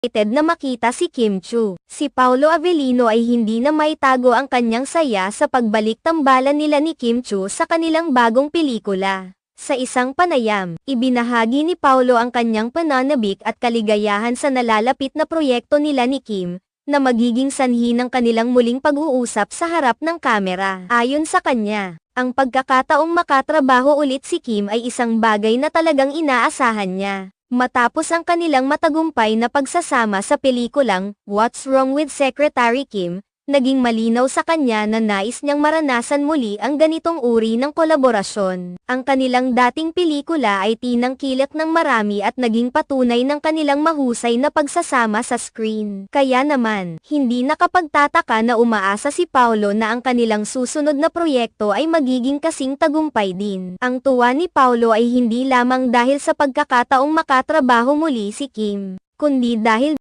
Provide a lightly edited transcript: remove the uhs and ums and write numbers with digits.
excited na makita si Kim Chu. Si Paolo Avellino ay hindi na maitago ang kanyang saya sa pagbalik tambalan nila ni Kim Chu sa kanilang bagong pelikula. Sa isang panayam, ibinahagi ni Paolo ang kanyang pananabik at kaligayahan sa nalalapit na proyekto nila ni Kim, na magiging sanhi ng kanilang muling pag-uusap sa harap ng kamera. Ayon sa kanya, ang pagkakataong makatrabaho ulit si Kim ay isang bagay na talagang inaasahan niya. Matapos ang kanilang matagumpay na pagsasama sa pelikulang What's Wrong with Secretary Kim, naging malinaw sa kanya na nais niyang maranasan muli ang ganitong uri ng kolaborasyon. Ang kanilang dating pelikula ay tinangkilik ng marami at naging patunay ng kanilang mahusay na pagsasama sa screen. Kaya naman, hindi nakapagtataka na umaasa si Paolo na ang kanilang susunod na proyekto ay magiging kasing tagumpay din. Ang tuwa ni Paolo ay hindi lamang dahil sa pagkakataong makatrabaho muli si Kim, kundi dahil